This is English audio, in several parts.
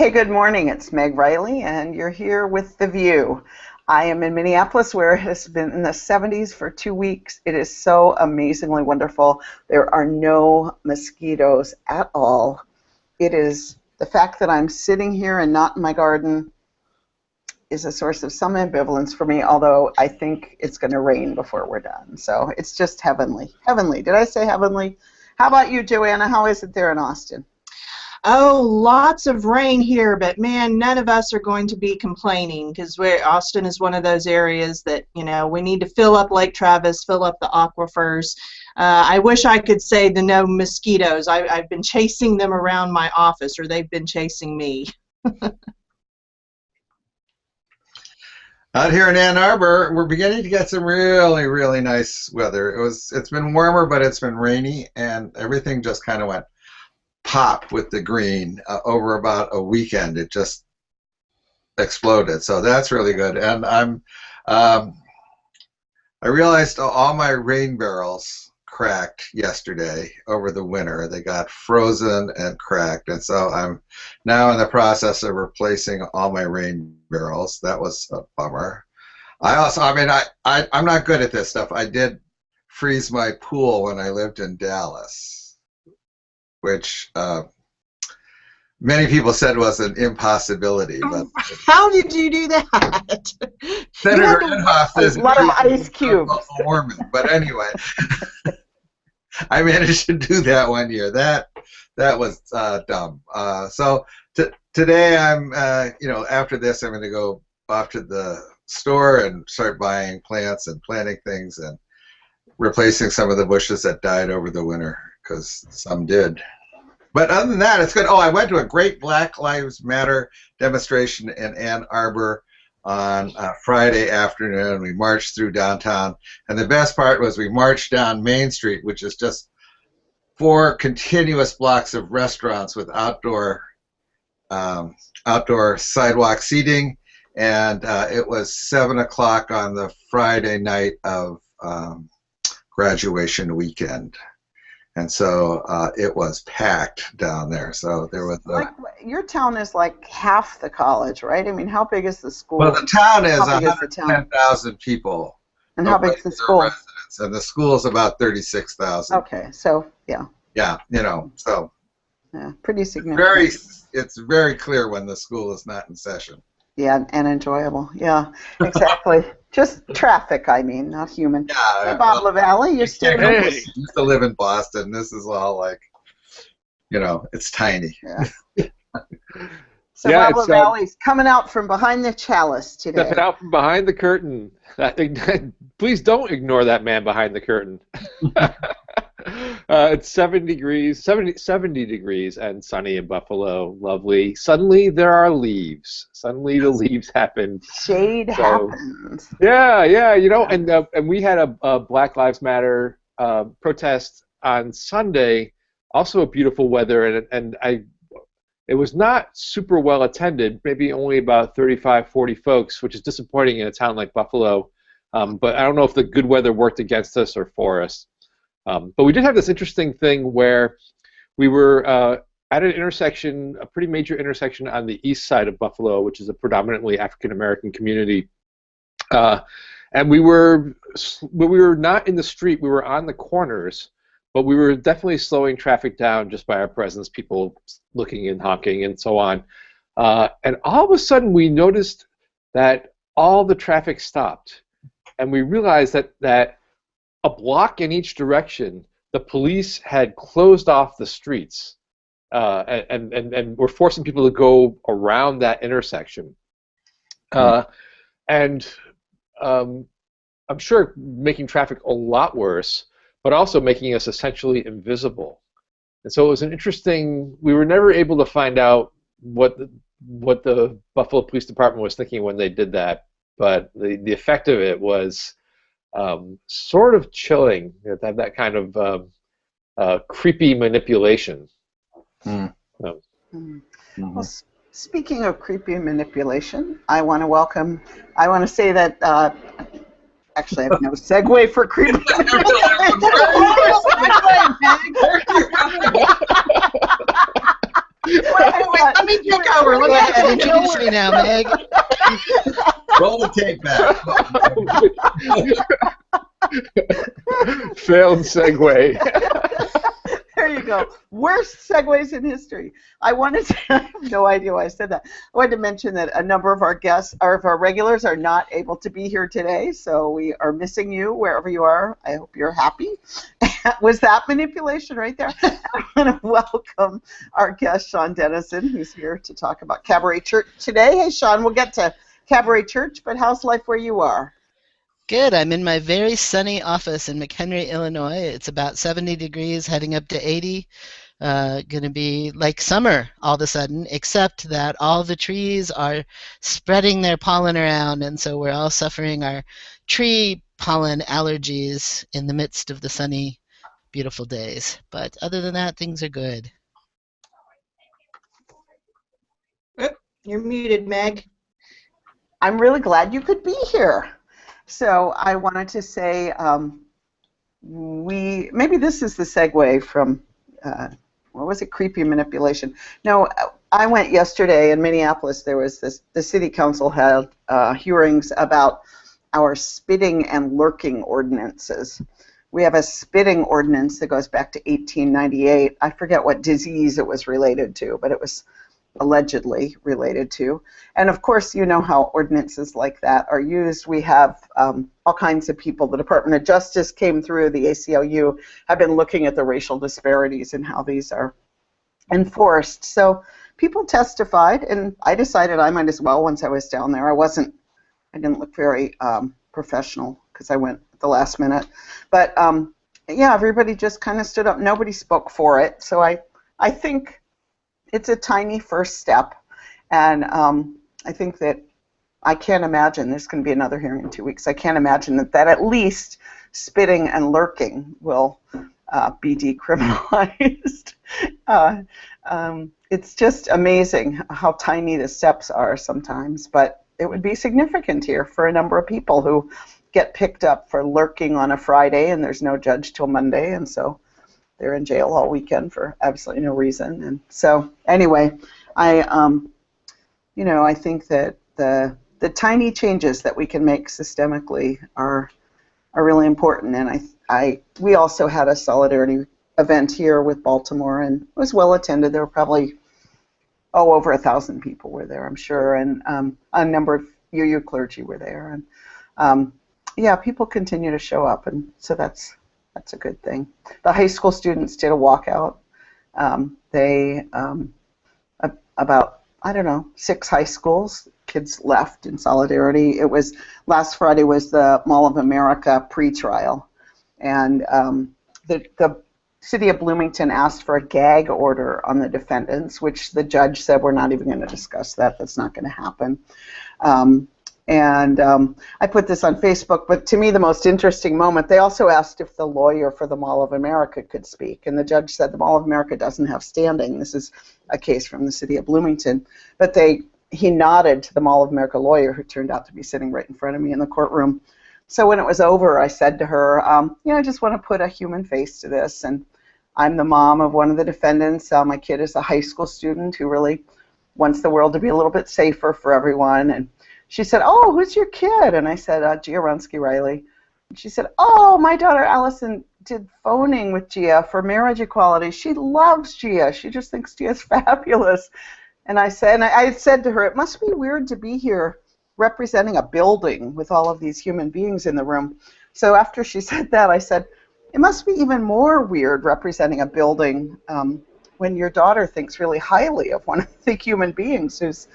Hey, good morning. It's Meg Riley, and you're here with The VUU. I am in Minneapolis, where it has been in the 70s for 2 weeks. It is so amazingly wonderful. There are no mosquitoes at all. It is the fact that I'm sitting here and not in my garden is a source of some ambivalence for me, although I think it's going to rain before we're done. So it's just heavenly. Heavenly. Did I say heavenly? How about you, Joanna? How is it there in Austin? Oh, lots of rain here, but man, none of us are going to be complaining because Austin is one of those areas that, you know, we need to fill up Lake Travis, fill up the aquifers. I wish I could say the no mosquitoes. I've been chasing them around my office, or they've been chasing me. Out here in Ann Arbor, we're beginning to get some really, really nice weather. It's been warmer, but it's been rainy, and everything just kind of went pop with the green over about a weekend. It just exploded, so that's really good. And I realized all my rain barrels cracked yesterday over the winter. They got frozen and cracked, and so I'm now in the process of replacing all my rain barrels. That was a bummer. I'm not good at this stuff. I did freeze my pool when I lived in Dallas, which many people said was an impossibility. But how did you do that? Senator Inhofe says a lot of ice cubes. But anyway, I managed to do that one year. That was dumb. So today I'm, after this I'm going to go off to the store and start buying plants and planting things and replacing some of the bushes that died over the winter, because some did. But other than that, it's good. Oh, I went to a great Black Lives Matter demonstration in Ann Arbor on Friday afternoon. We marched through downtown, and the best part was we marched down Main Street, which is just 4 continuous blocks of restaurants with outdoor sidewalk seating, and it was 7 o'clock on the Friday night of graduation weekend. And so it was packed down there. So there was your town is like half the college, right? I mean, how big is the school? Well, the town is 110,000 people. And how big is the school? Residents, and the school is about 36,000. Okay, so yeah. Yeah, so. Yeah, pretty significant. It's very clear when the school is not in session. Yeah, and enjoyable. Yeah, exactly. Just traffic, I mean, not human. Yeah, hey, Bob LaValle, you still used to live in Boston. This is all like, it's tiny. Yeah. So Bob LaValle's coming out from behind the chalice today. Stepping out from behind the curtain. Please don't ignore that man behind the curtain. It's 70 degrees and sunny in Buffalo. Lovely. Suddenly there are leaves. Suddenly the leaves happen. Shade happens. Yeah, and we had a Black Lives Matter protest on Sunday. Also beautiful weather, and it was not super well attended. Maybe only about 35, 40 folks, which is disappointing in a town like Buffalo. But I don't know if the good weather worked against us or for us. But we did have this interesting thing where we were at an intersection, a pretty major intersection on the east side of Buffalo, which is a predominantly African-American community. And we were not in the street, we were on the corners, but we were definitely slowing traffic down just by our presence, people looking and honking and so on. And all of a sudden we noticed that all the traffic stopped. And we realized that a block in each direction, the police had closed off the streets and were forcing people to go around that intersection. And I'm sure making traffic a lot worse, but also making us essentially invisible. And so it was an interesting, we were never able to find out what the Buffalo Police Department was thinking when they did that, but the effect of it was sort of chilling, that kind of creepy manipulation. Well, speaking of creepy manipulation, I want to say that actually I have no segue for creepy manipulation. let me take over. Go ahead, introduce me now, Meg. Roll the tape back. Failed segue. There you go. Worst segues in history. I have no idea why I said that. I wanted to mention that a number of our guests, or of our regulars, are not able to be here today, so we are missing you wherever you are. I hope you're happy. Was that manipulation right there? I want to welcome our guest, Sean Dennison, who's here to talk about Cabaret Church today. Hey, Sean, we'll get to Cabaret Church, but how's life where you are? Good. I'm in my very sunny office in McHenry, Illinois. It's about 70 degrees, heading up to 80. Going to be like summer all of a sudden, except that all the trees are spreading their pollen around, and so we're all suffering our tree pollen allergies in the midst of the sunny, beautiful days. But other than that, things are good. You're muted, Meg. I'm really glad you could be here. So I wanted to say maybe this is the segue from, what was it, creepy manipulation. No, I went yesterday in Minneapolis. There was the city council had hearings about our spitting and lurking ordinances. We have a spitting ordinance that goes back to 1898. I forget what disease it was related to, but it was allegedly related to. And of course, you know how ordinances like that are used. We have all kinds of people. The Department of Justice came through, the ACLU have been looking at the racial disparities and how these are enforced. So people testified, and I decided I might as well once I was down there. I didn't look very professional because I went at the last minute. But yeah, everybody just kind of stood up. Nobody spoke for it. So I think it's a tiny first step, and I think that I can't imagine, there's going to be another hearing in 2 weeks, I can't imagine that at least spitting and lurking will be decriminalized. It's just amazing how tiny the steps are sometimes, but it would be significant here for a number of people who get picked up for lurking on a Friday, and there's no judge till Monday, and so they're in jail all weekend for absolutely no reason. And so anyway, I think that the tiny changes that we can make systemically are really important. And we also had a solidarity event here with Baltimore, and it was well attended. There were probably over 1,000 people were there, I'm sure, and a number of VUU clergy were there. And yeah, people continue to show up, and so that's a good thing. The high school students did a walkout. About, I don't know, 6 high schools, kids left in solidarity. It was, last Friday was the Mall of America pre-trial. And the city of Bloomington asked for a gag order on the defendants, which the judge said, we're not even going to discuss that. That's not going to happen. I put this on Facebook, but to me the most interesting moment, they also asked if the lawyer for the Mall of America could speak, and the judge said the Mall of America doesn't have standing. This is a case from the city of Bloomington. But he nodded to the Mall of America lawyer, who turned out to be sitting right in front of me in the courtroom. So when it was over, I said to her, I just want to put a human face to this, and I'm the mom of one of the defendants. My kid is a high school student who really wants the world to be a little bit safer for everyone. And she said, oh, who's your kid? And I said, Gia Runsky-Riley. And she said, oh, my daughter Allison did phoning with Gia for marriage equality. She loves Gia. She just thinks Gia's fabulous. And I said to her, it must be weird to be here representing a building with all of these human beings in the room. So after she said that, I said, it must be even more weird representing a building when your daughter thinks really highly of one of the human beings who's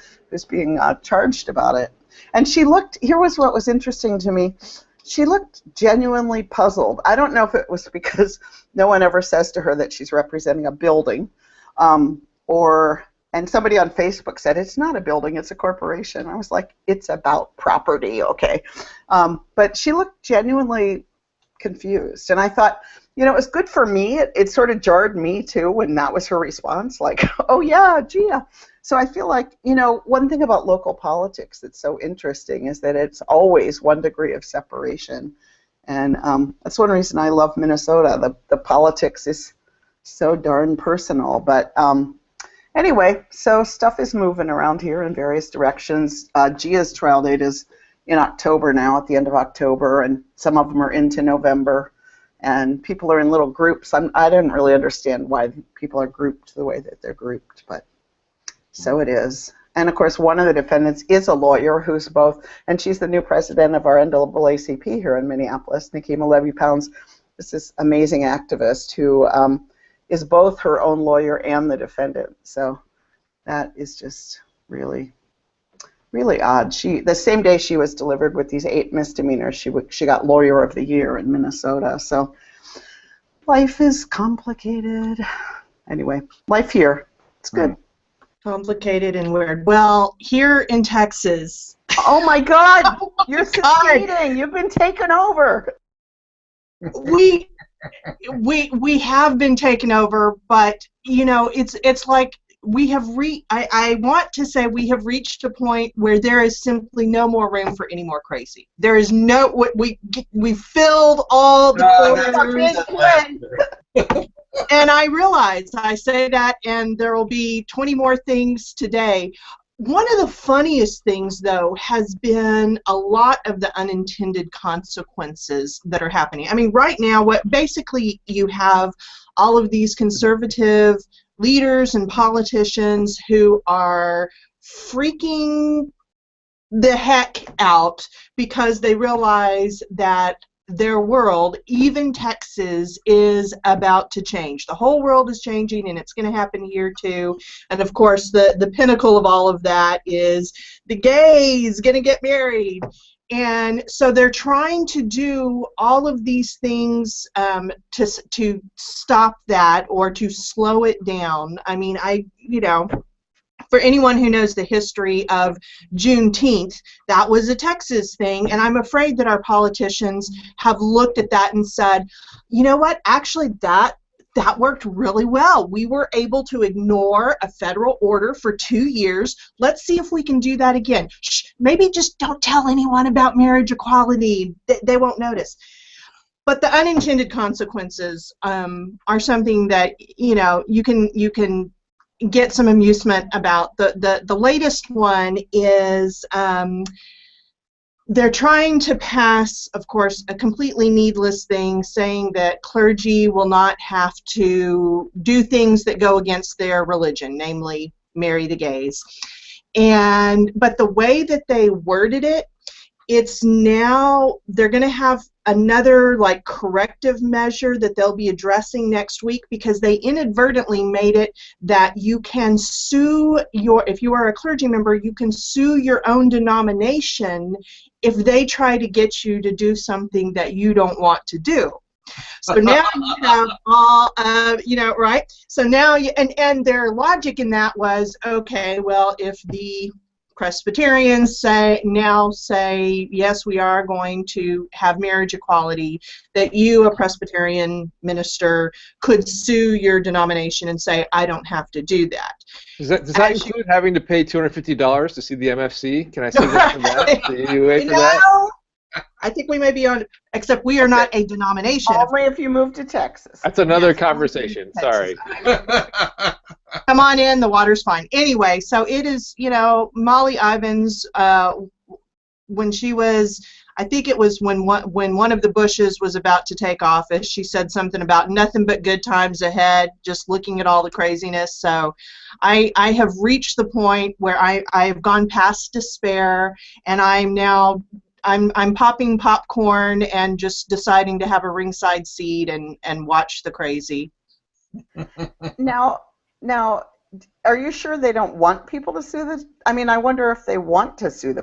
being charged about it. And she looked, here was what was interesting to me, she looked genuinely puzzled. I don't know if it was because no one ever says to her that she's representing a building, and somebody on Facebook said, it's not a building, it's a corporation. I was like, it's about property, okay. But she looked genuinely confused. And I thought, it was good for me. It sort of jarred me, too, when that was her response, like, oh, yeah, Gia. So I feel like, one thing about local politics that's so interesting is that it's always one degree of separation. And that's one reason I love Minnesota. The politics is so darn personal. But Anyway, so stuff is moving around here in various directions. Gia's trial date is in October now, at the end of October, and some of them are into November. And people are in little groups. I didn't really understand why people are grouped the way that they're grouped, but so it is. And of course, one of the defendants is a lawyer who's both, and she's the new president of our NAACP here in Minneapolis. Nikema Levy-Pounds is this amazing activist who is both her own lawyer and the defendant. So that is just really, really odd. The same day she was delivered with these 8 misdemeanors, she got Lawyer of the Year in Minnesota. So life is complicated. Anyway, life here. It's good. Complicated and weird. Well, here in Texas. Oh my God! You're succeeding. You've been taken over. We have been taken over, but you know, it's like we have I want to say we have reached a point where there is simply no more room for any more crazy. There is no we filled all the corners. And I realize I say that, and there will be 20 more things today. One of the funniest things, though, has been a lot of the unintended consequences that are happening. I mean, right now, what basically you have all of these conservative leaders and politicians who are freaking the heck out because they realize that their world, even Texas, is about to change. The whole world is changing, and it's going to happen here too. And of course, the pinnacle of all of that is the gays going to get married. And so they're trying to do all of these things to stop that or to slow it down. I mean, for anyone who knows the history of Juneteenth, that was a Texas thing, and I'm afraid that our politicians have looked at that and said, you know what, actually that worked really well. We were able to ignore a federal order for 2 years. Let's see if we can do that again. Shh, maybe just don't tell anyone about marriage equality. They won't notice. But the unintended consequences are something that, you know, you can get some amusement about. The latest one is they're trying to pass, of course, a completely needless thing saying that clergy will not have to do things that go against their religion, namely marry the gays. But the way that they worded it, it's now they're going to have another like corrective measure that they'll be addressing next week, because they inadvertently made it that you can sue if you are a clergy member, you can sue your own denomination if they try to get you to do something that you don't want to do. So now you have all, right? So now, and their logic in that was, okay, well, if the Presbyterians say, yes, we are going to have marriage equality, that you, a Presbyterian minister, could sue your denomination and say, I don't have to do that. Does that include having to pay $250 to see the MFC? Can I say that for that? That? I think we may be on, except we are not a denomination. Only if you move to Texas. That's another conversation. Sorry. Come on in, the water's fine. Anyway, so it is, Molly Ivins, when she was, I think it was when one of the Bushes was about to take office, she said something about nothing but good times ahead, just looking at all the craziness. So I have reached the point where I have gone past despair, and I'm popping popcorn and just deciding to have a ringside seat and watch the crazy. Now, are you sure they don't want people to sue the? I mean, I wonder if they want to sue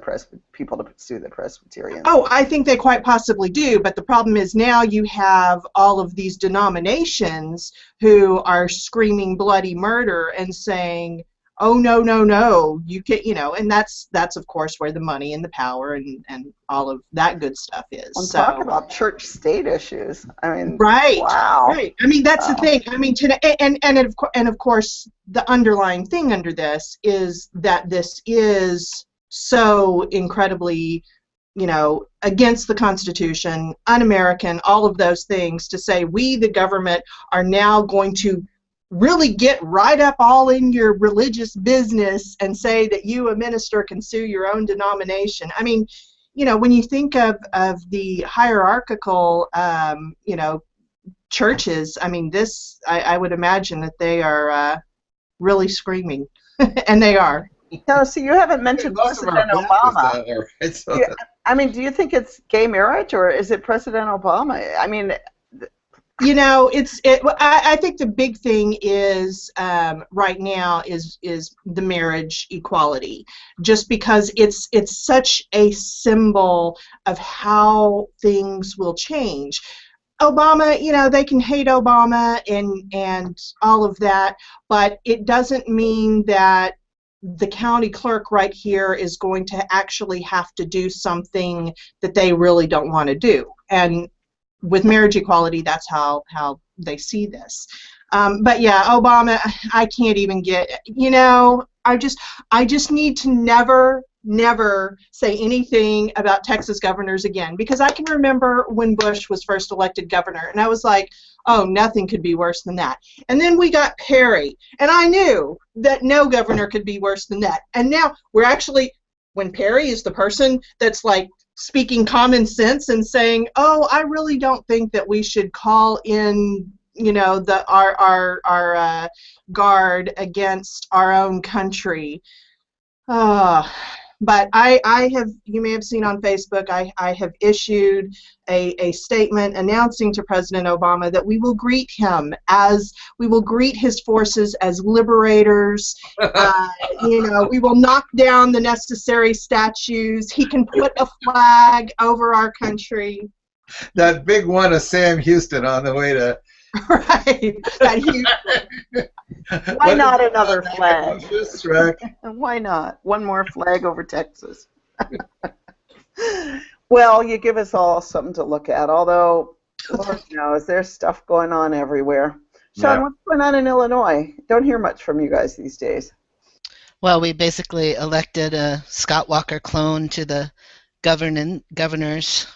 people to sue the Presbyterians. Oh, I think they quite possibly do, but the problem is now you have all of these denominations who are screaming bloody murder and saying, oh, no, you can't, and that's of course where the money and the power and all of that good stuff is. Talk about church-state issues. I mean, right. Wow. Right. I mean, that's the thing. I mean, and of course, the underlying thing under this is that this is so incredibly, against the Constitution, un-American, all of those things, to say we, the government, are now going to really get right up all in your religious business and say that you, a minister, can sue your own denomination. I mean, you know, when you think of the hierarchical, you know, churches, I mean, I would imagine that they are really screaming, and they are. No, so you haven't mentioned Most of our President back is Obama. down there, right? So Yeah, I mean, do you think it's gay marriage or is it President Obama? I mean, You know, I think the big thing is right now is the marriage equality, just because it's such a symbol of how things will change. Obama, you know, they can hate Obama and all of that, but it doesn't mean that the county clerk right here is going to actually have to do something that they really don't want to do. And with marriage equality, that's how they see this. But yeah, Obama, I can't even get, you know, I just need to never say anything about Texas governors again, because I can remember when Bush was first elected governor, and I was like, oh, nothing could be worse than that. And then we got Perry, and I knew that no governor could be worse than that. And now we're actually, when Perry is the person that's like speaking common sense and saying, oh, I really don't think that we should call in, you know, our guard against our own country. But I have, you may have seen on Facebook, I have issued a statement announcing to President Obama that we will greet him as, we will greet his forces as liberators. You know, we will knock down the necessary statues. He can put a flag over our country. that big one of Sam Houston on the way to. Right. That huge. why not another flag? Right. Why not? One more flag over Texas. Well, you give us all something to look at, although, Lord knows, there's stuff going on everywhere. Sean, Yeah. what's going on in Illinois? Don't hear much from you guys these days. Well, we basically elected a Scott Walker clone to the governor's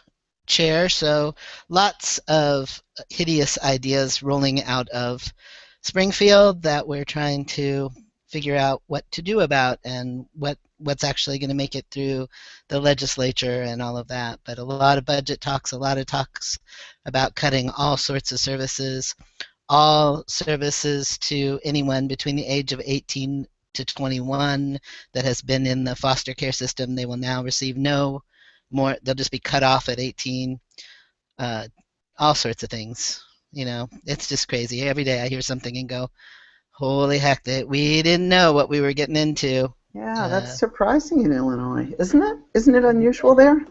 chair, so lots of hideous ideas rolling out of Springfield that we're trying to figure out what to do about and what's actually going to make it through the legislature and all of that. But a lot of budget talks, a lot of talks about cutting all sorts of services, all services to anyone between the age of 18 to 21 that has been in the foster care system. They will now receive no more, they'll just be cut off at 18. All sorts of things. You know, it's just crazy. Every day I hear something and go, holy heck, we didn't know what we were getting into. Yeah, that's surprising in Illinois, isn't it? Isn't it unusual there?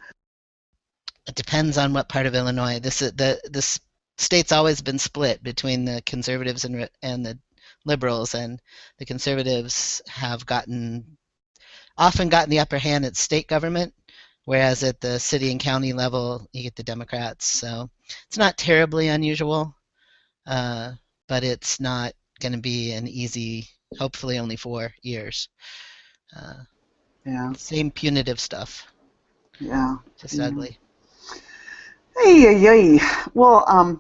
It depends on what part of Illinois. The state's always been split between the conservatives and the liberals, and the conservatives have often gotten the upper hand at state government, whereas at the city and county level, you get the Democrats. So it's not terribly unusual, but it's not going to be an easy, hopefully only 4 years. Yeah. Same punitive stuff. Yeah. Just ugly. Hey. Well,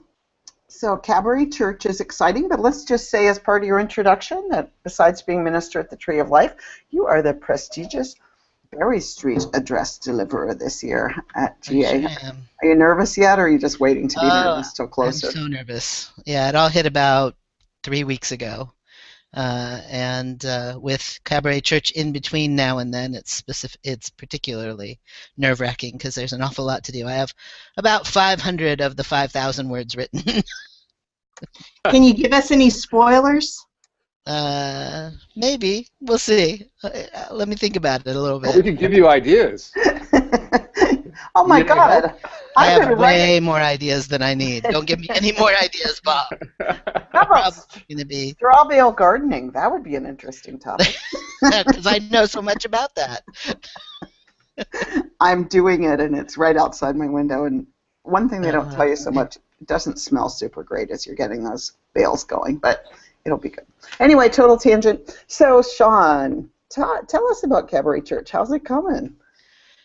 so Cabaret Church is exciting, but let's just say as part of your introduction that besides being minister at the Tree of Life, you are the prestigious Berry Street address deliverer this year at GA. I sure am. Are you nervous yet, or are you just waiting to be nervous till closer? I'm so nervous. Yeah, it all hit about 3 weeks ago. And with Cabaret Church in between now and then, it's particularly nerve-wracking because there's an awful lot to do. I have about 500 of the 5,000 words written. Can you give us any spoilers? Maybe. We'll see. Let me think about it a little bit. Well, we can give you ideas. Oh my God! I I'm have gonna way more ideas than I need. Don't give me any more ideas, Bob. How about Going to be straw bale gardening? That would be an interesting topic. because I know so much about that. I'm doing it, and it's right outside my window. And one thing they don't tell you so much, it doesn't smell super great as you're getting those bales going, but it'll be good. Anyway, total tangent. So, Sean, tell us about Cabaret Church. How's it coming?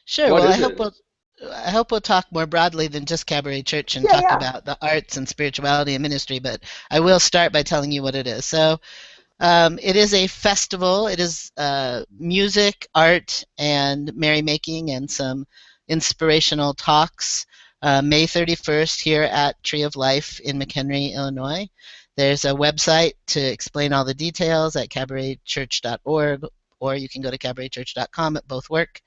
Sure. What Well, is I hope it? we'll I hope we'll talk more broadly than just Cabaret Church and Yeah, talk yeah. about the arts and spirituality and ministry, but I will start by telling you what it is. So it is a festival. It is music, art, and merrymaking and some inspirational talks. May 31st here at Tree of Life in McHenry, Illinois. There's a website to explain all the details at cabaretchurch.org, or you can go to cabaretchurch.com. At both work.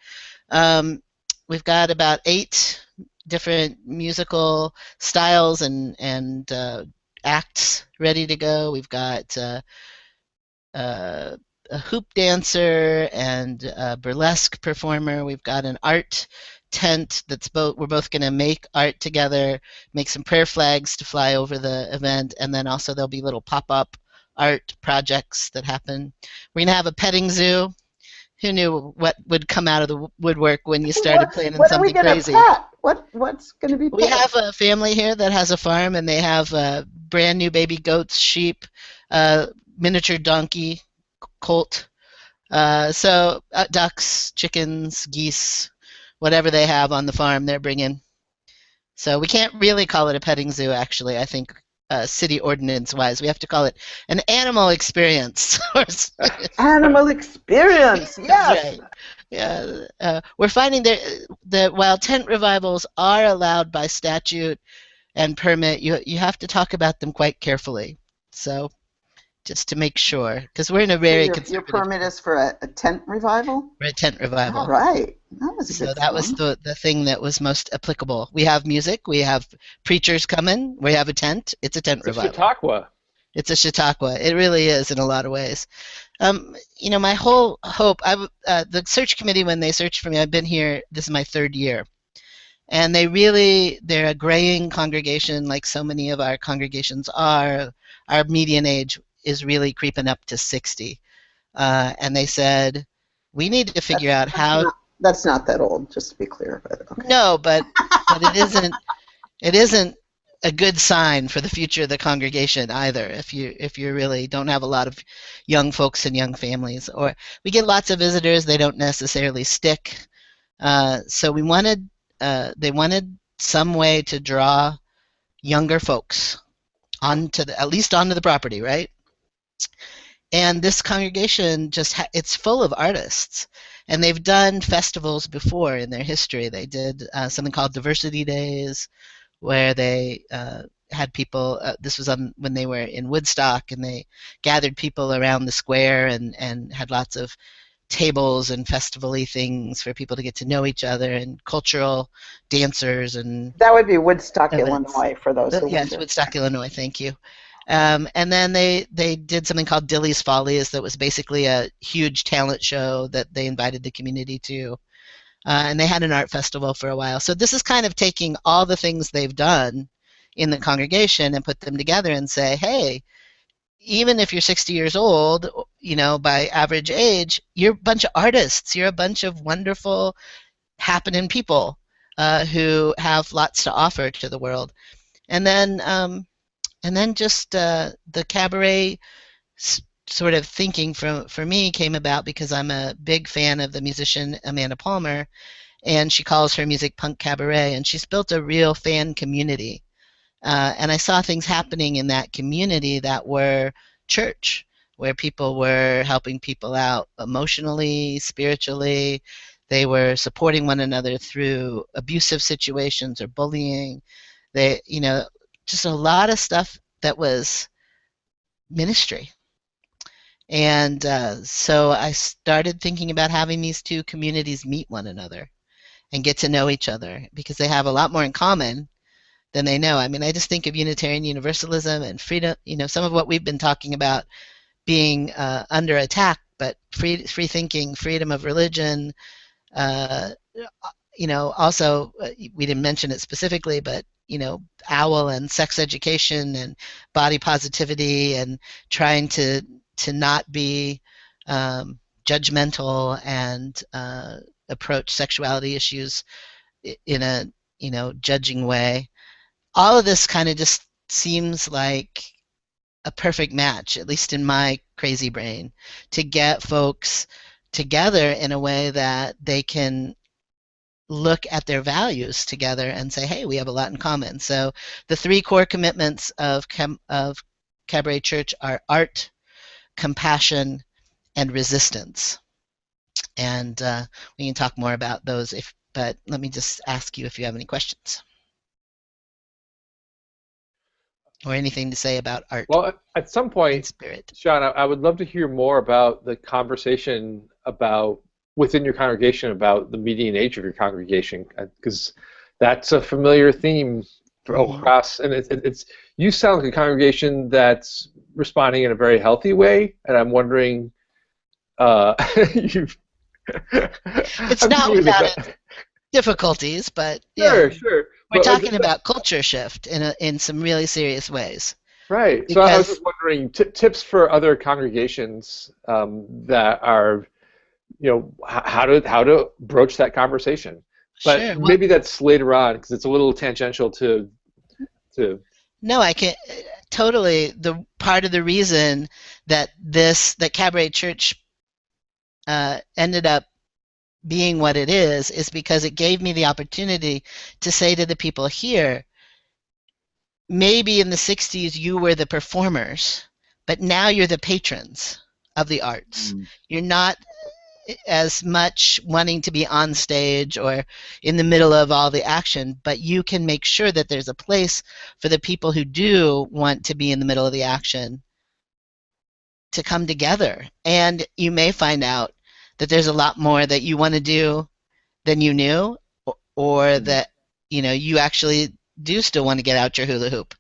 We've got about 8 different musical styles and acts ready to go. We've got a hoop dancer and a burlesque performer. We've got an art tent that's we're both going to make art together, make some prayer flags to fly over the event, and then also there'll be little pop-up art projects that happen. We're going to have a petting zoo. Who knew what would come out of the woodwork when you started planning What are we something gonna crazy? pet? What's going to be We pet? have a family here that has a farm, and they have brand new baby goats, sheep, miniature donkey, colt, ducks, chickens, geese, whatever they have on the farm, they're bringing. So we can't really call it a petting zoo, actually. I think city ordinance-wise, we have to call it an animal experience. Animal experience, yes. That's right. Yeah, we're finding that while tent revivals are allowed by statute and permit, you have to talk about them quite carefully. So just to make sure, because we're in a very So your conservative. permit is for a tent revival? For a tent revival. All right. That was a So good that was fun. the thing that was most applicable. We have music, we have preachers coming, we have a tent. It's a tent It's a revival. Chautauqua. It's a Chautauqua. It really is in a lot of ways. My whole hope, the search committee, when they searched for me, I've been here, this is my 3rd year. And they're a graying congregation like so many of our congregations are. Our median age is really creeping up to 60. And they said, we need to figure out how. That's not that old, just to be clear. But okay. No, but it isn't a good sign for the future of the congregation either. If you really don't have a lot of young folks and young families, or we get lots of visitors, they don't necessarily stick. So they wanted some way to draw younger folks at least onto the property, right? And this congregation it's full of artists, and they've done festivals before in their history. They did something called Diversity Days, where they had people, this was when they were in Woodstock, and they gathered people around the square and had lots of tables and festival-y things for people to get to know each other, and cultural dancers and that would be Woodstock, events. Illinois, for those who Yes, wonder. Woodstock, Illinois, thank you. And then they did something called Dilly's Follies that was basically a huge talent show that they invited the community to. And they had an art festival for a while. So this is kind of taking all the things they've done in the congregation and put them together and say, hey, even if you're 60 years old, by average age, you're a bunch of artists. You're a bunch of wonderful, happening people who have lots to offer to the world. And then just the cabaret sort of thinking for me came about because I'm a big fan of the musician Amanda Palmer, and she calls her music punk cabaret, and she's built a real fan community. And I saw things happening in that community that were church, where people were helping people out emotionally, spiritually. They were supporting one another through abusive situations or bullying. Just a lot of stuff that was ministry. And so I started thinking about having these two communities meet one another and get to know each other, because they have a lot more in common than they know. I mean, I just think of Unitarian Universalism and freedom, some of what we've been talking about being under attack, but free thinking, freedom of religion, also, we didn't mention it specifically, but OWL and sex education and body positivity, and trying to not be judgmental and approach sexuality issues in a judging way. All of this kind of just seems like a perfect match, at least in my crazy brain, to get folks together in a way that they can look at their values together and say, hey, we have a lot in common. So the 3 core commitments of Cabaret Church are art, compassion, and resistance. And we can talk more about those, but let me just ask you if you have any questions or anything to say about art. Well, at some point, spirit. Sean, I would love to hear more about the conversation about within your congregation about the median age of your congregation, because that's a familiar theme across, and it's you sound like a congregation that's responding in a very healthy way, and I'm wondering, it's not without difficulties, but yeah, sure. We're talking about culture shift in some really serious ways. Right. So I was just wondering tips for other congregations that are, how to broach that conversation. But sure. Maybe that's later on because it's a little tangential to. No, I can totally. The part of the reason that Cabaret Church ended up being what it is because it gave me the opportunity to say to the people here, maybe in the 60s you were the performers, but now you're the patrons of the arts. You're not as much wanting to be on stage or in the middle of all the action, but you can make sure that there's a place for the people who do want to be in the middle of the action to come together. And you may find out that there's a lot more that you want to do than you knew, or that you actually do still want to get out your hula hoop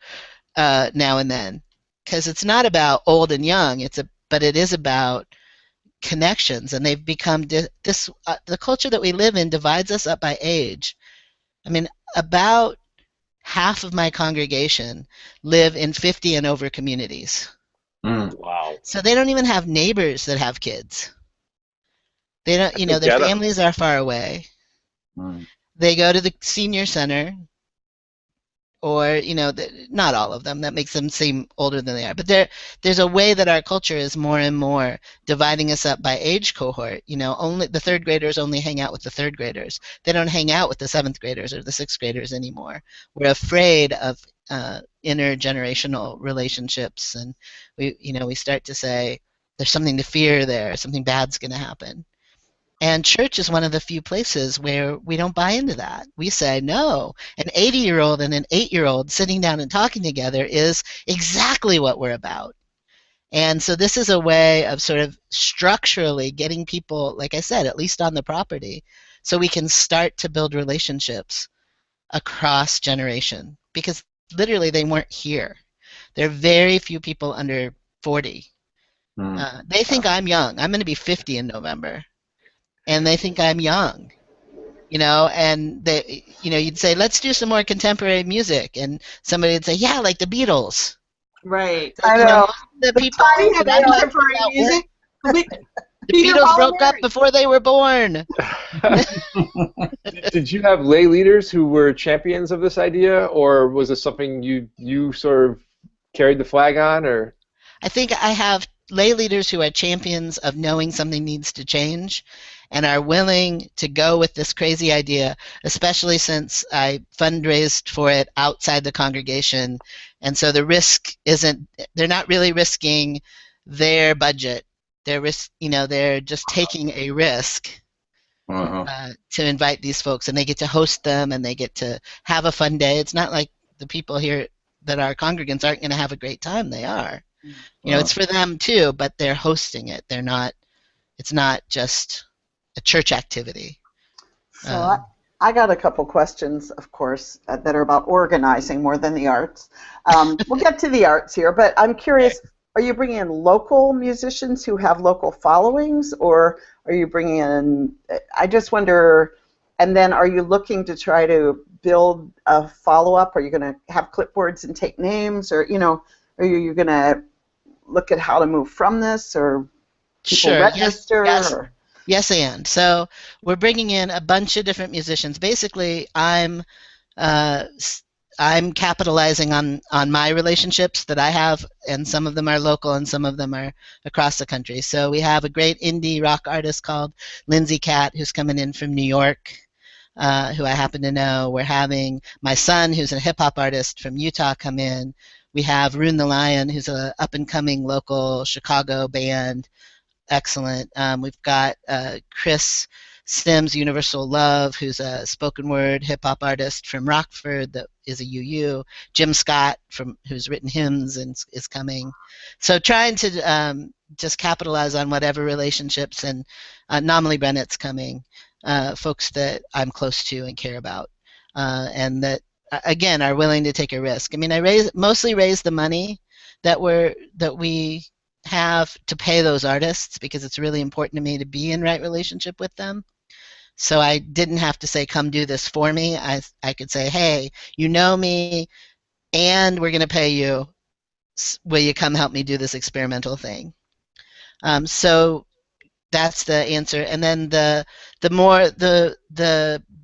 now and then, because it's not about old and young. But it is about connections, and they've become the culture that we live in divides us up by age. I mean, about half of my congregation live in 50 and over communities. Wow! So they don't even have neighbors that have kids. They don't, their families are far away. They go to the senior center, or, not all of them. That makes them seem older than they are. But there's a way that our culture is more and more dividing us up by age cohort. Only the third graders only hang out with the third graders. They don't hang out with the seventh graders or the sixth graders anymore. We're afraid of intergenerational relationships, and we start to say there's something to fear there. Something bad's going to happen. And church is one of the few places where we don't buy into that. We say, no, an 80-year-old and an 8-year-old sitting down and talking together is exactly what we're about. And so this is a way of sort of structurally getting people, like I said, at least on the property, so we can start to build relationships across generation. Because literally they weren't here. There are very few people under 40. They think I'm young. I'm going to be 50 in November. And they think I'm young, and they, you'd say, let's do some more contemporary music, and somebody would say, yeah, like the Beatles. Right. Like, I know. The people that I'm contemporary music. The Beatles broke up before they were born. Did you have lay leaders who were champions of this idea, or was it something you sort of carried the flag on, or? I think I have lay leaders who are champions of knowing something needs to change and are willing to go with this crazy idea, especially since I fundraised for it outside the congregation. And so the risk isn't, they're not really risking their budget. They're just taking a risk to invite these folks, and they get to host them and they get to have a fun day. It's not like the people here that are congregants aren't going to have a great time. They are. It's for them too, but they're hosting it. They're not. It's not just a church activity. So I got a couple questions, of course, that are about organizing more than the arts. We'll get to the arts here, but I'm curious, are you bringing in local musicians who have local followings, or are you bringing in, I just wonder, and then are you looking to try to build a follow-up? Are you going to have clipboards and take names, or, are you going to look at how to move from this, or people register? Yes. Or? Yes, and so we're bringing in a bunch of different musicians. Basically, I'm capitalizing on my relationships that I have, and some of them are local and some of them are across the country. So we have a great indie rock artist called Lindsay Catt, who's coming in from New York. who I happen to know. We're having my son, who's a hip hop artist from Utah, come in. We have Rune the Lion, who's a up and coming local Chicago band. Excellent. We've got Chris Sims, Universal Love, who's a spoken word hip hop artist from Rockford that is a UU. Jim Scott, who's written hymns and is coming. So trying to just capitalize on whatever relationships, and Nominally Bennett's coming, folks that I'm close to and care about, and that again are willing to take a risk. I mean, I mostly raise the money that we have to pay those artists because it's really important to me to be in right relationship with them. So I didn't have to say, come do this for me. I could say, hey, you know me, and we're going to pay you. Will you come help me do this experimental thing? So that's the answer. And then the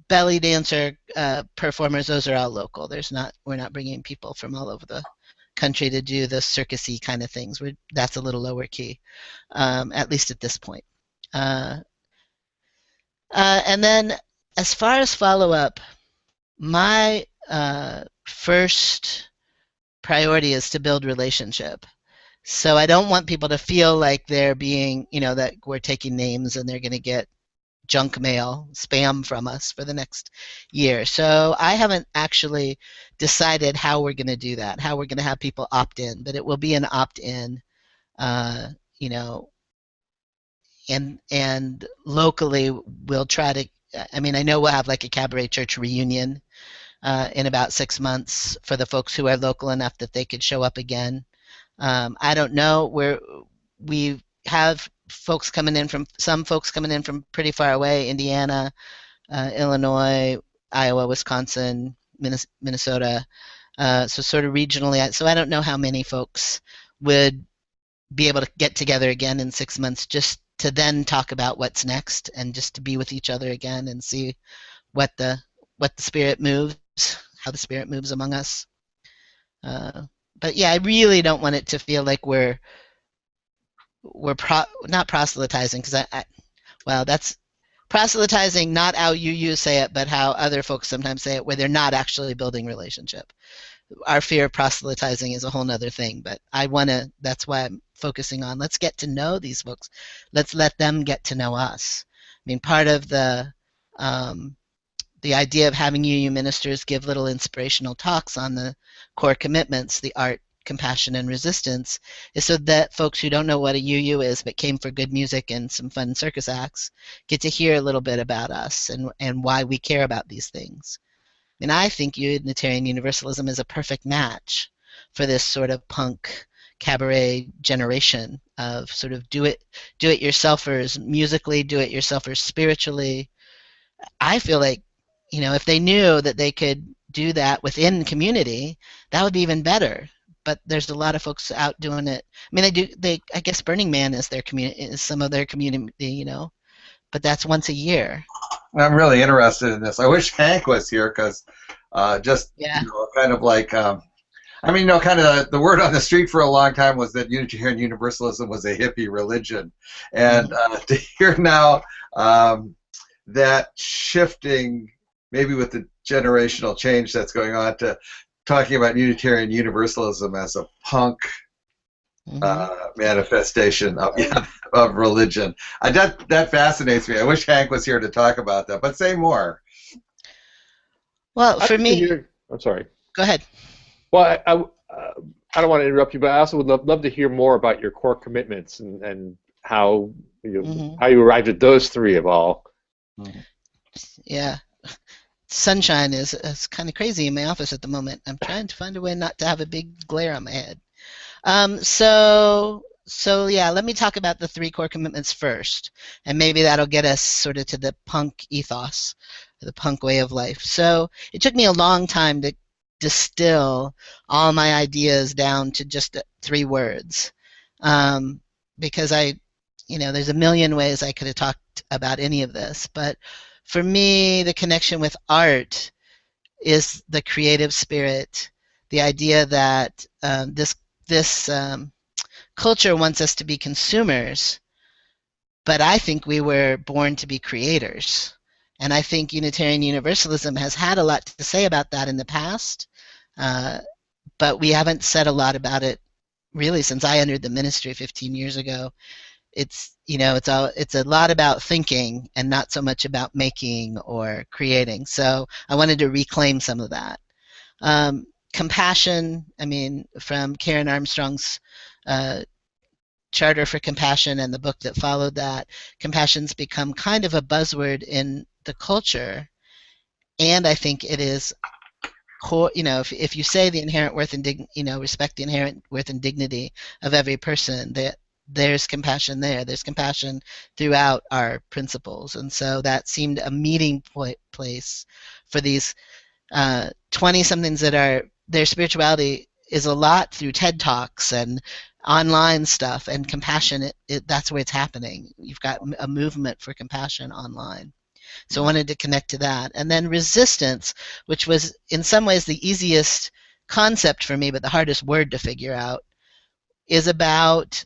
belly dancer performers, those are all local. We're not bringing people from all over the country to do the circusy kind of things. That's a little lower key, at least at this point. And then as far as follow-up, my first priority is to build relationship. So I don't want people to feel like they're being, that we're taking names and they're going to get junk mail, spam from us for the next year. So I haven't actually decided how we're going to do that, how we're going to have people opt in, but it will be an opt-in, and locally we'll try to, I know we'll have like a Cabaret Church reunion in about 6 months for the folks who are local enough that they could show up again. I don't know, we have some folks coming in from pretty far away, Indiana, Illinois, Iowa, Wisconsin, Minnesota, so sort of regionally. So I don't know how many folks would be able to get together again in 6 months just to then talk about what's next and just to be with each other again and see what the spirit moves, how the spirit moves among us. But yeah, I really don't want it to feel like we're not proselytizing, because that's proselytizing, not how you say it, but how other folks sometimes say it, where they're not actually building relationship. Our fear of proselytizing is a whole other thing, but that's why I'm focusing on, let's get to know these folks. Let's let them get to know us. Part of the idea of having UU ministers give little inspirational talks on the core commitments, the art, compassion, and resistance, is so that folks who don't know what a UU is but came for good music and some fun circus acts get to hear a little bit about us and why we care about these things. I think Unitarian Universalism is a perfect match for this sort of punk cabaret generation of sort of do-it-yourselfers musically, do-it-yourselfers spiritually. I feel like, if they knew that they could do that within community, that would be even better. But there's a lot of folks out doing it. I guess Burning Man is their community, is some of their community, but that's once a year. I'm really interested in this. I wish Hank was here, because kind of like, kind of the word on the street for a long time was that Unitarian Universalism was a hippie religion, and to hear now that shifting, maybe with the generational change that's going on, to talking about Unitarian Universalism as a punk manifestation of religion. That fascinates me. I wish Hank was here to talk about that, but say more. Well, for me... I'm sorry. Go ahead. Well, I don't want to interrupt you, but I also would love to hear more about your core commitments and how how you arrived at those three of all. Yeah. Sunshine is kind of crazy in my office at the moment. I'm trying to find a way not to have a big glare on my head. So yeah, let me talk about the three core commitments first, and maybe that'll get us sort of to the punk ethos, the punk way of life. So it took me a long time to distill all my ideas down to just 3 words, because there's a million ways I could have talked about any of this, but for me, the connection with art is the creative spirit, the idea that this culture wants us to be consumers, but I think we were born to be creators. And I think Unitarian Universalism has had a lot to say about that in the past, but we haven't said a lot about it really since I entered the ministry 15 years ago. It's it's a lot about thinking and not so much about making or creating. So I wanted to reclaim some of that. Compassion, I mean, from Karen Armstrong's Charter for Compassion and the book that followed that, compassion's become kind of a buzzword in the culture, and I think it is core. If you say the inherent worth and respect the inherent worth and dignity of every person, that there's compassion there. There's compassion throughout our principles, and so that seemed a meeting place for these 20-somethings that are, their spirituality is a lot through TED Talks and online stuff, and compassion, that's where it's happening. You've got a movement for compassion online. So I wanted to connect to that. And then resistance, which was in some ways the easiest concept for me, but the hardest word to figure out, is about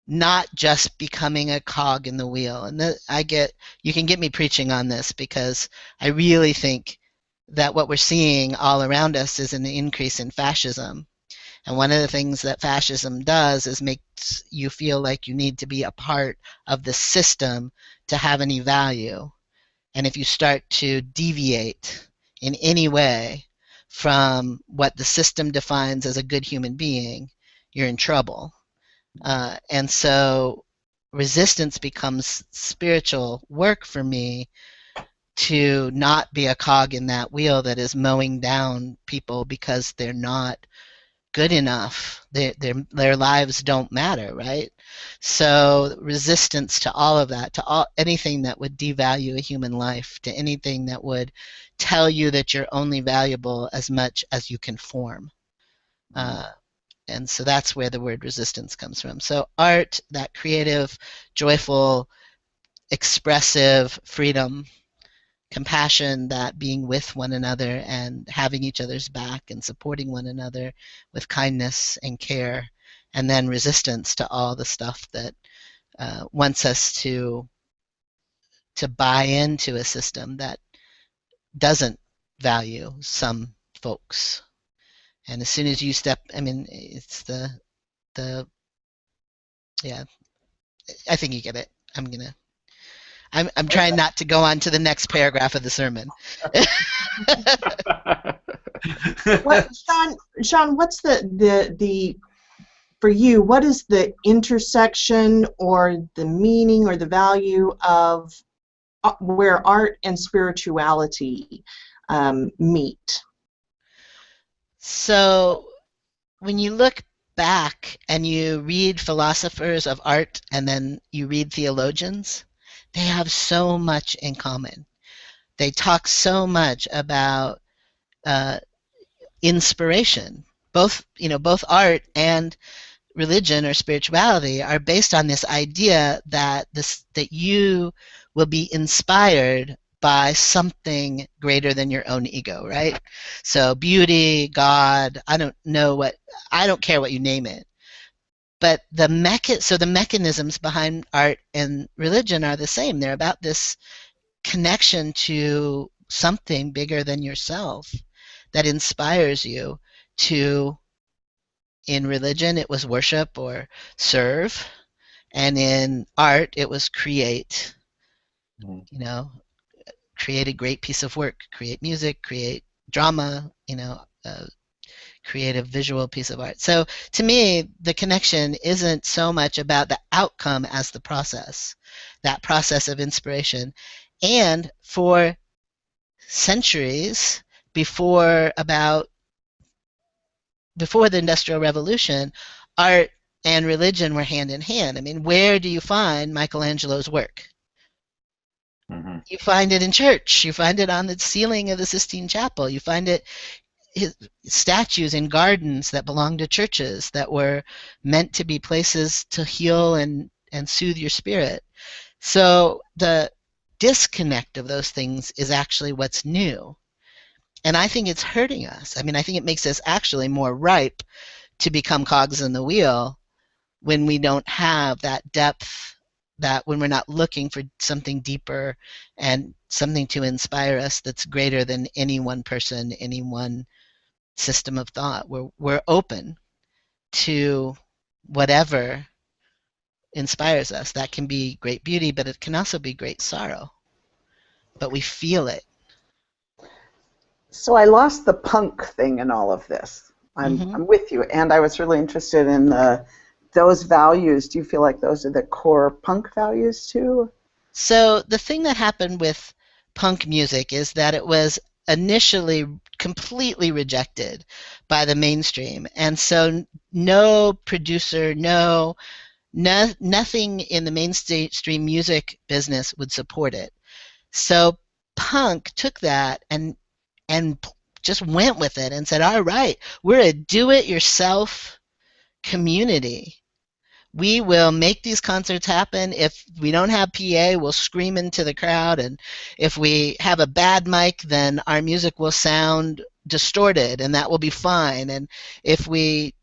not just becoming a cog in the wheel. And you can get me preaching on this, because I really think that what we're seeing all around us is an increase in fascism. And one of the things that fascism does is makes you feel like you need to be a part of the system to have any value. And if you start to deviate in any way from what the system defines as a good human being, you're in trouble. And so resistance becomes spiritual work for me, to not be a cog in that wheel that is mowing down people because they're not good enough. Their lives don't matter, right? So resistance to all of that, to anything that would devalue a human life, to anything that would tell you that you're only valuable as much as you can form. And so that's where the word resistance comes from. So art, that creative, joyful, expressive freedom. Compassion, that being with one another and having each other's back and supporting one another with kindness and care. And then resistance to all the stuff that wants us to buy into a system that doesn't value some folks. And as soon as you step, I mean, it's yeah, I think you get it. I'm trying not to go on to the next paragraph of the sermon. Sean, what's the for you, what is the intersection or the meaning or the value of where art and spirituality meet? So when you look back and you read philosophers of art and then you read theologians, they have so much in common. They talk so much about inspiration. Both art and religion or spirituality are based on this idea that you will be inspired by something greater than your own ego, right? So beauty, God, I don't care what you name it. But the mechanisms behind art and religion are the same. They're about this connection to something bigger than yourself that inspires you to, in religion, it was worship or serve, and in art, it was create. Create a great piece of work, create music, create drama, create a visual piece of art. So to me, the connection isn't so much about the outcome as the process, that process of inspiration. And for centuries before the Industrial Revolution, art and religion were hand in hand. I mean, where do you find Michelangelo's work? Mm-hmm. You find it in church. You find it on the ceiling of the Sistine Chapel. You find it statues in gardens that belong to churches that were meant to be places to heal and soothe your spirit. So the disconnect of those things is actually what's new. And I think it's hurting us. I mean, I think it makes us actually more ripe to become cogs in the wheel when we don't have that depth when we're not looking for something deeper and something to inspire us that's greater than any one person, any one system of thought. We're open to whatever inspires us. That can be great beauty, but it can also be great sorrow. But we feel it. So I lost the punk thing in all of this. I'm with you, and I was really interested in those values. Do you feel like those are the core punk values too? So the thing that happened with punk music is that it was initially completely rejected by the mainstream, and so no producer, nothing in the mainstream music business would support it. So punk took that and just went with it and said, all right, we're a do-it-yourself community. We will make these concerts happen. If we don't have PA, we'll scream into the crowd, and if we have a bad mic, then our music will sound distorted, and that will be fine. And if we,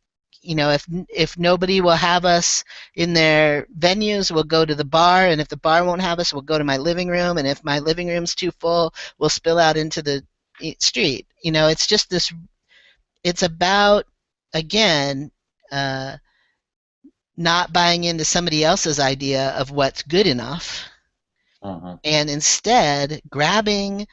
if nobody will have us in their venues, we'll go to the bar, and if the bar won't have us, we'll go to my living room, and if my living room's too full, we'll spill out into the street. It's just this. It's about, again, not buying into somebody else's idea of what's good enough, and instead grabbing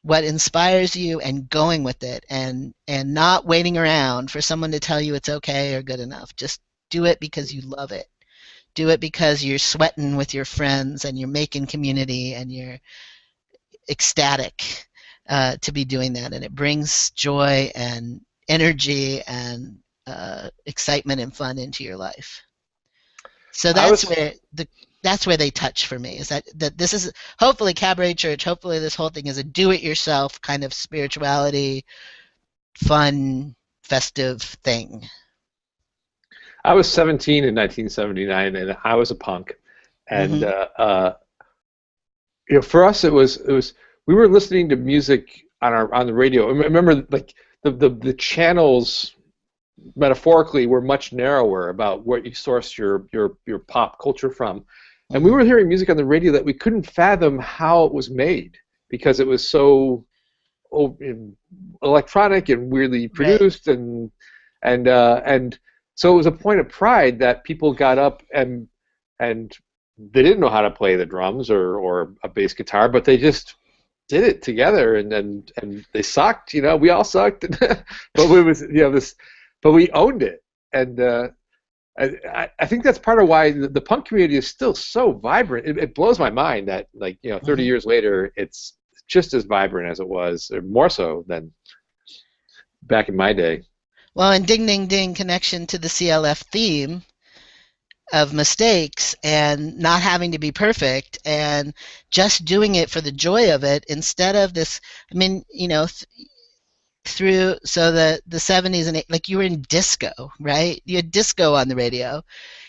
what inspires you and going with it, and not waiting around for someone to tell you it's okay or good enough. Just do it because you love it. Do it because you're sweating with your friends and you're making community and you're ecstatic to be doing that, and it brings joy and energy and excitement and fun into your life. So that's where they touch for me. Is that this is hopefully Cabaret Church. Hopefully this whole thing is a do-it-yourself kind of spirituality, fun, festive thing. I was 17 in 1979, and I was a punk, and for us it was we were listening to music on the radio. I remember, like, the channels metaphorically were much narrower about what you source your pop culture from, and we were hearing music on the radio that we couldn't fathom how it was made because it was so electronic and weirdly produced, right. and so it was a point of pride that people got up and they didn't know how to play the drums or a bass guitar, but they just did it together, and they sucked. We all sucked, but we was this. But we owned it, and I think that's part of why the punk community is still so vibrant. It blows my mind that, 30 years later, it's just as vibrant as it was, or more so than back in my day. Well, and ding, ding, ding, connection to the CLF theme of mistakes and not having to be perfect and just doing it for the joy of it instead of this. I mean, through the 70s and like you were in disco, right? You had disco on the radio.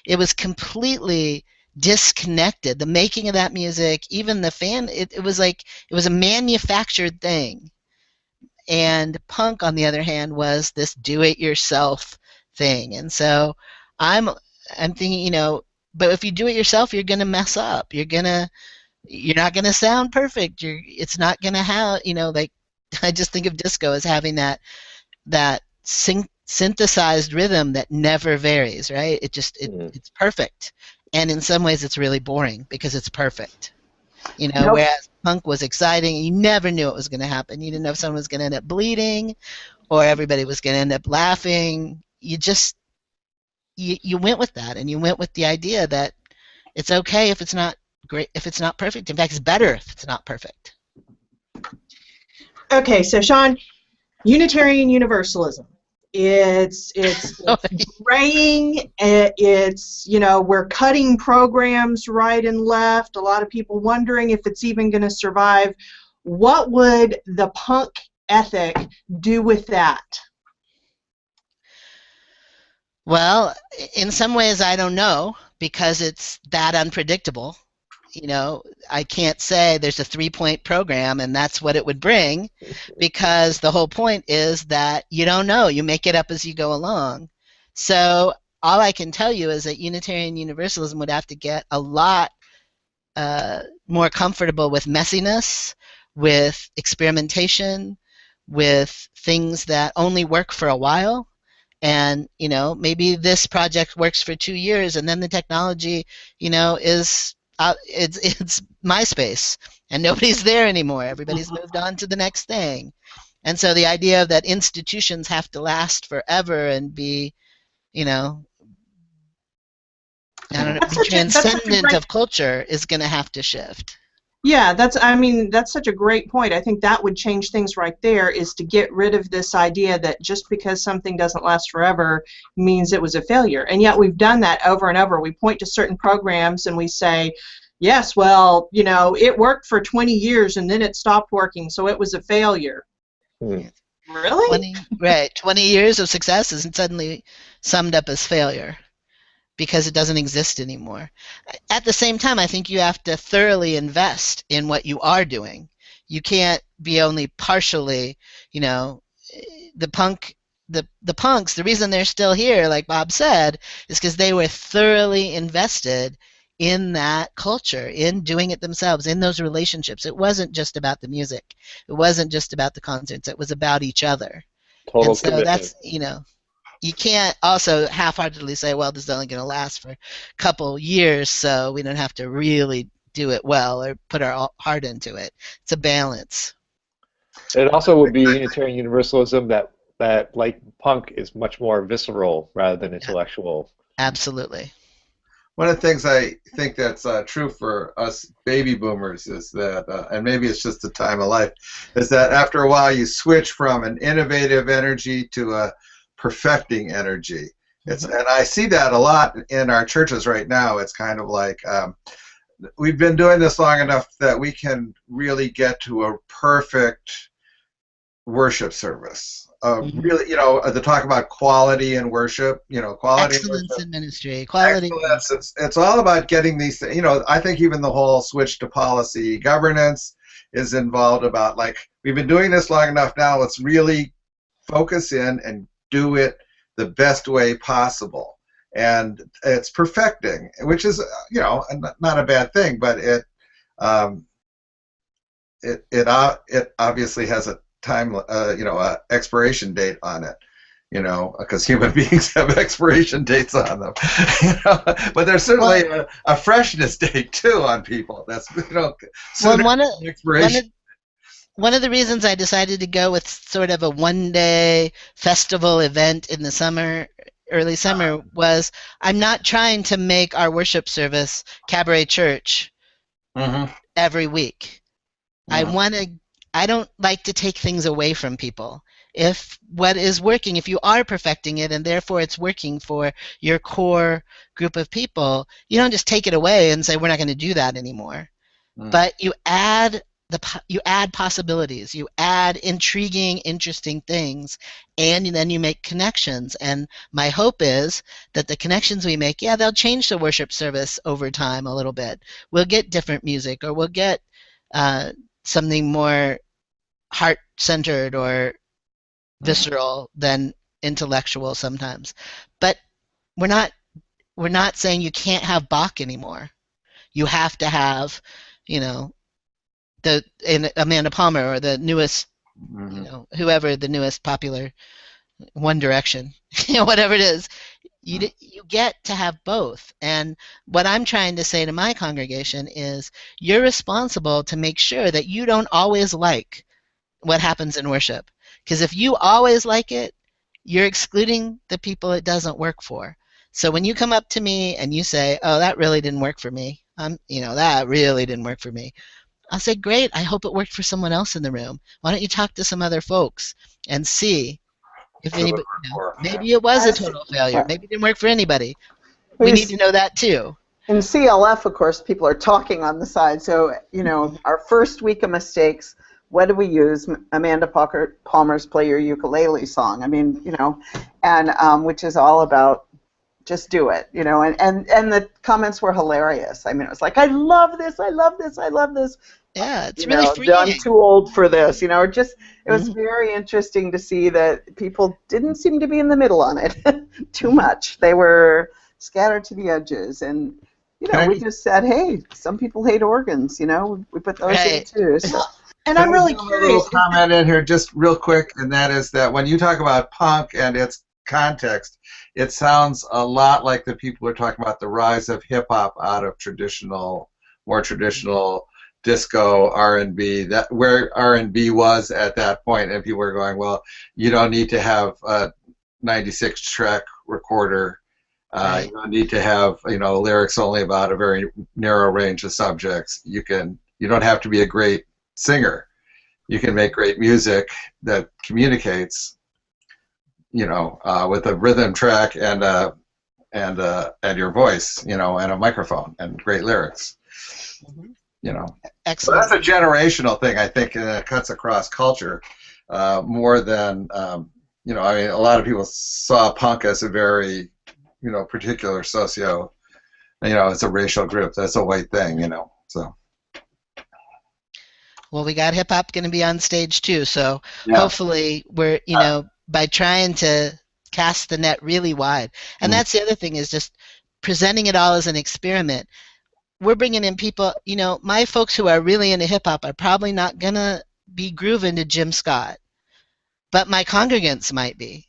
It was completely disconnected. The making of that music, even the fan, it was like it was a manufactured thing. And punk, on the other hand, was this do-it-yourself thing. And so I'm thinking, but if you do it yourself, you're gonna mess up. You're not gonna sound perfect. It's not gonna have, like. I just think of disco as having that synthesized rhythm that never varies, right? It's perfect, and in some ways it's really boring because it's perfect. Nope. Whereas punk was exciting, and you never knew what was going to happen. You didn't know if someone was going to end up bleeding, or everybody was going to end up laughing. You just you went with that, and you went with the idea that it's okay if it's not great, if it's not perfect. In fact, it's better if it's not perfect. Okay, so Sean, Unitarian Universalism. It's graying. It's we're cutting programs right and left. A lot of people wondering if it's even going to survive. What would the punk ethic do with that? Well, in some ways I don't know because it's that unpredictable. I can't say there's a 3-point program and that's what it would bring, because the whole point is that you don't know. You make it up as you go along. So all I can tell you is that Unitarian Universalism would have to get a lot more comfortable with messiness, with experimentation, with things that only work for a while. And, you know, maybe this project works for 2 years and then the technology, you know, is it's MySpace and nobody's there anymore. Everybody's moved on to the next thing. And so the idea that institutions have to last forever and be, you know, I don't know, be transcendent of culture is going to have to shift. Yeah, that's such a great point. I think that would change things right there, is to get rid of this idea that just because something doesn't last forever means it was a failure. And yet we've done that over and over. We point to certain programs and we say, yes, well, you know, it worked for 20 years and then it stopped working, so it was a failure. Really? 20 years of success isn't suddenly summed up as failure, because it doesn't exist anymore. At the same time, I think you have to thoroughly invest in what you are doing. You can't be only partially, you know, the punks, the reason they're still here, like Bob said, is because they were thoroughly invested in that culture, in doing it themselves, in those relationships. It wasn't just about the music. It wasn't just about the concerts. It was about each other. Total and so commitment. that's, you know, you can't also half-heartedly say, well, this is only going to last for a couple years, so we don't have to really do it well or put our heart into it. It's a balance. It also would be Unitarian Universalism that like punk, is much more visceral rather than intellectual. Absolutely. One of the things I think that's true for us baby boomers is that, and maybe it's just the time of life, is that after a while you switch from an innovative energy to a perfecting energy. And I see that a lot in our churches right now. It's kind of like we've been doing this long enough that we can really get to a perfect worship service. Really, you know, the talk about quality in worship, you know, quality excellence in ministry, quality. Excellence. It's all about getting these things. You know, I think even the whole switch to policy governance is involved about, like, we've been doing this long enough now, let's really focus in and do it the best way possible. And it's perfecting, which is, you know, not a bad thing, but it obviously has a time, you know, a expiration date on it, you know, because human beings have expiration dates on them. You know? But there's certainly a freshness date too on people. That's, you know, one of the reasons I decided to go with sort of a one-day festival event in the summer, early summer, was I'm not trying to make our worship service Cabaret Church every week. I don't like to take things away from people. If what is working, if you are perfecting it and therefore it's working for your core group of people, you don't just take it away and say we're not going to do that anymore. But you add possibilities, you add intriguing, interesting things, and then you make connections. And my hope is that the connections we make, they'll change the worship service over time a little bit. We'll get different music, or we'll get something more heart-centered or visceral than intellectual sometimes. But we're not saying you can't have Bach anymore. You have to have, you know, Amanda Palmer or the newest, you know, whoever the newest popular One Direction, you know, whatever it is. You get to have both. And what I'm trying to say to my congregation is you're responsible to make sure that you don't always like what happens in worship. Because if you always like it, you're excluding the people it doesn't work for. So when you come up to me and you say, oh, that really didn't work for me, you know, that really didn't work for me, I'll say, great, I hope it worked for someone else in the room. Why don't you talk to some other folks and see if anybody, you know, maybe it was a total failure. Maybe it didn't work for anybody. We need to know that too. In CLF, of course, people are talking on the side. So, you know, our first week of mistakes, what do we use? Amanda Palmer's Play Your Ukulele song. I mean, you know, and which is all about just do it, you know, and the comments were hilarious. I mean, it was like, I love this, I love this, I love this. Yeah, it's really freeing. I'm too old for this, you know. It was very interesting to see that people didn't seem to be in the middle on it too much. They were scattered to the edges, and we just said, hey, some people hate organs. We put those in too. So. And I'm really Can I curious. throw a little comment in here just real quick, and that is that when you talk about punk and its context, it sounds a lot like the people are talking about the rise of hip hop out of more traditional disco, R&B, that where R&B was at that point, and people were going, well, you don't need to have a 96 track recorder. Right. You don't need to have lyrics only about a very narrow range of subjects. You don't have to be a great singer. You can make great music that communicates, with a rhythm track and your voice, and a microphone and great lyrics. Excellent. So that's a generational thing, I think, and it cuts across culture more than a lot of people saw punk as a very particular socio, it's a racial group. That's a white thing, so. Well, we got hip hop going to be on stage too, so Yeah. hopefully we're, by trying to cast the net really wide. And that's the other thing, is just presenting it all as an experiment. We're bringing in people, my folks who are really into hip hop are probably not going to be grooving to Jim Scott, but my congregants might be.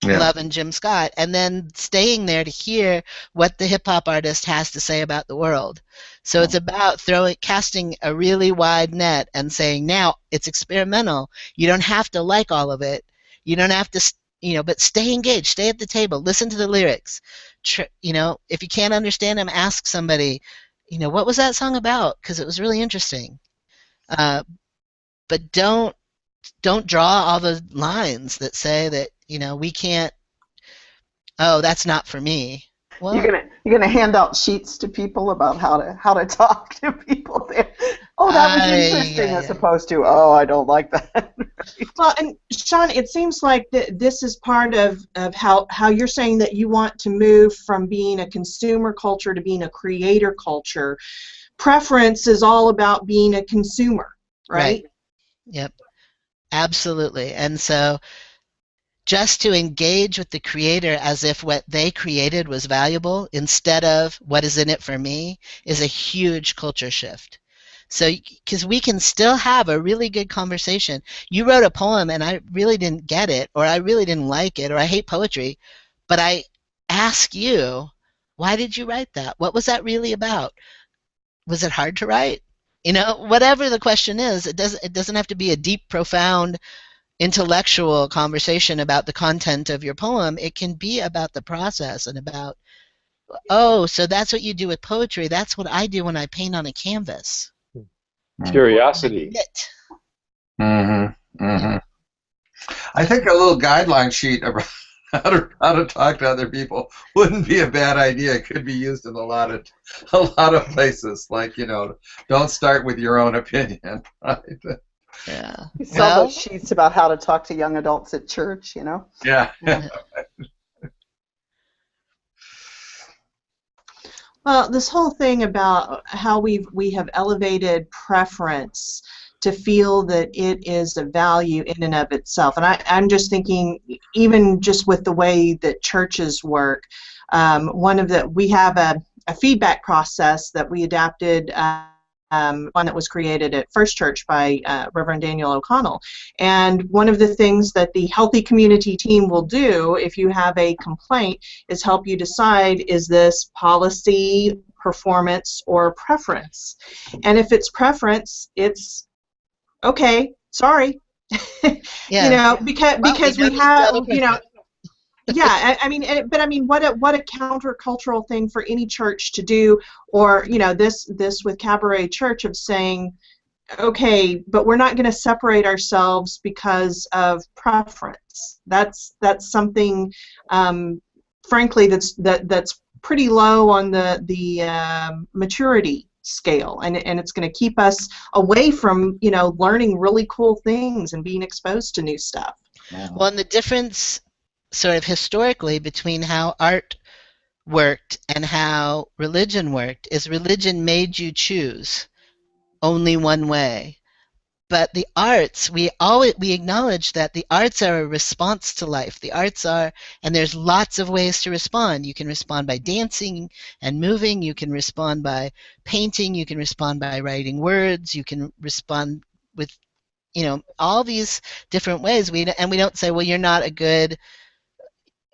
Yeah. Loving Jim Scott, and then staying there to hear what the hip hop artist has to say about the world. So it's about casting a really wide net and saying, now it's experimental. You don't have to like all of it. You don't have to, but stay engaged, stay at the table, listen to the lyrics. If you can't understand them, ask somebody, what was that song about? Because it was really interesting. But don't draw all the lines that say that we can't. Oh, that's not for me. Well, you're gonna hand out sheets to people about how to talk to people there. Oh, that was interesting, as opposed to, oh, I don't like that. Well, and Sean, it seems like this is part of how you're saying that you want to move from being a consumer culture to being a creator culture. Preference is all about being a consumer, right? Yep. Absolutely. And so just to engage with the creator as if what they created was valuable instead of what is in it for me is a huge culture shift. So, because we can still have a really good conversation. You wrote a poem and I really didn't get it, or I really didn't like it, or I hate poetry, but I ask you, why did you write that? What was that really about? Was it hard to write? Whatever the question is, it doesn't have to be a deep, profound, intellectual conversation about the content of your poem. It can be about the process and about, oh, so that's what you do with poetry. That's what I do when I paint on a canvas. Curiosity. I think a little guideline sheet about how to talk to other people wouldn't be a bad idea. It could be used in a lot of places. Like, don't start with your own opinion. Right? Yeah. You saw those sheets about how to talk to young adults at church, Yeah. Well, this whole thing about how we have elevated preference to feel that it is a value in and of itself. And I'm just thinking, even just with the way that churches work, we have a feedback process that we adapted, one that was created at First Church by Reverend Daniel O'Connell. And one of the things that the Healthy Community team will do if you have a complaint is help you decide, is this policy, performance, or preference? And if it's preference, it's okay, sorry. Yeah. Because we have, yeah, but what a countercultural thing for any church to do, or this with Cabaret Church of saying, okay, but we're not going to separate ourselves because of preference. That's something, frankly, that's pretty low on the maturity scale, and it's going to keep us away from learning really cool things and being exposed to new stuff. Well, and the difference sort of historically between how art worked and how religion worked is religion made you choose only one way. But the arts, we acknowledge that the arts are a response to life. The arts are, and there's lots of ways to respond. You can respond by dancing and moving. You can respond by painting. You can respond by writing words. You can respond with, all these different ways. We don't say, well, you're not a good,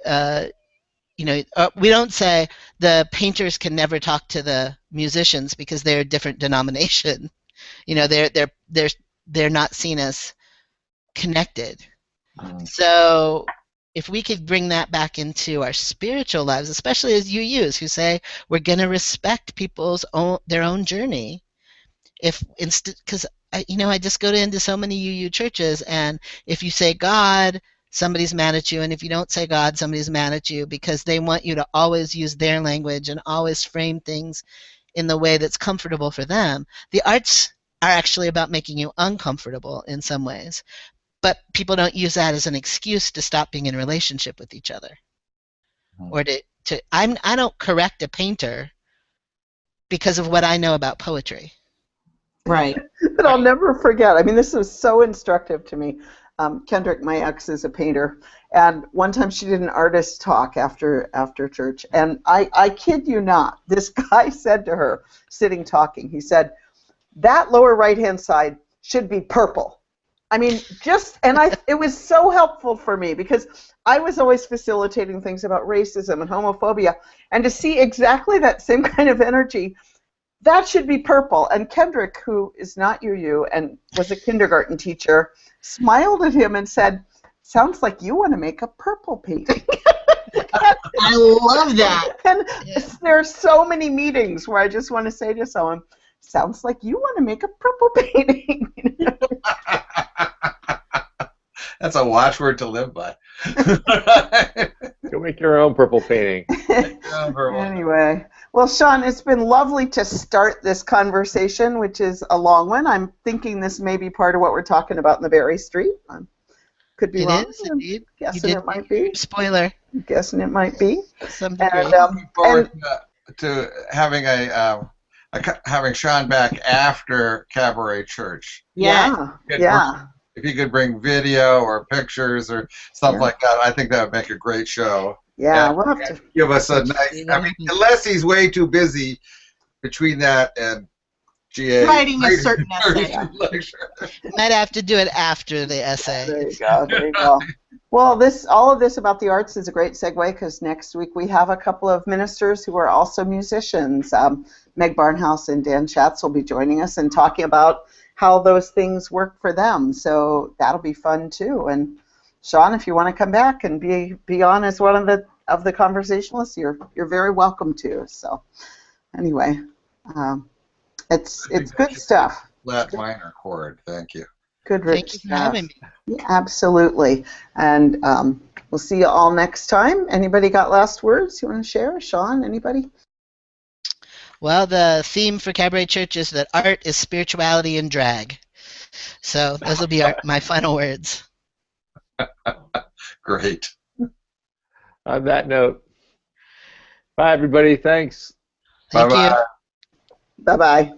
we don't say the painters can never talk to the musicians because they're a different denomination. They're not seen as connected. So if we could bring that back into our spiritual lives, especially as UUs who say we're going to respect their own journey, because I just go into so many UU churches, and if you say God, somebody's mad at you, and if you don't say God, somebody's mad at you because they want you to always use their language and always frame things in the way that's comfortable for them. The arts are actually about making you uncomfortable in some ways, but people don't use that as an excuse to stop being in relationship with each other, or I don't correct a painter because of what I know about poetry. Right. But I'll never forget. I mean, this was so instructive to me. Kendrick, my ex, is a painter, and one time she did an artist talk after church, and I kid you not, this guy said to her, sitting talking, he said, that lower right-hand side should be purple. I mean, it was so helpful for me because I was always facilitating things about racism and homophobia, and to see exactly that same kind of energy, that should be purple. And Kendrick, who is not UU and was a kindergarten teacher, smiled at him and said, sounds like you want to make a purple painting. I love that. And there are so many meetings where I just want to say to someone, sounds like you want to make a purple painting. That's a watchword to live by. Go make your own purple painting. Anyway, well, Sean, it's been lovely to start this conversation, which is a long one. I'm thinking this may be part of what we're talking about in the Berry Street. Could be wrong. It is, indeed. Guessing it might be. Spoiler. I'm guessing it might be. Some degree. Looking forward to having having Sean back after Cabaret Church. Yeah. If you could bring video or pictures or something like that, I think that would make a great show. Yeah, we'll have to give us a nice. I mean, unless he's way too busy between that and GA writing a certain essay. Might have to do it after the essay. There you go. There you go. Well, all of this about the arts is a great segue because next week we have a couple of ministers who are also musicians. Meg Barnhouse and Dan Schatz will be joining us and talking about how those things work for them. So that'll be fun too. And Sean, if you want to come back and be on as one of the conversationalists, you're very welcome to. So anyway, it's good stuff. Flat minor chord. Thank you. Good, rich Thank you for having me. Yeah, absolutely. And we'll see you all next time. Anybody got last words you want to share? Sean, anybody? Well, the theme for Cabaret Church is that art is spirituality and drag. So those will be my final words. Great. On that note, bye, everybody. Thanks. Thank you. Bye-bye.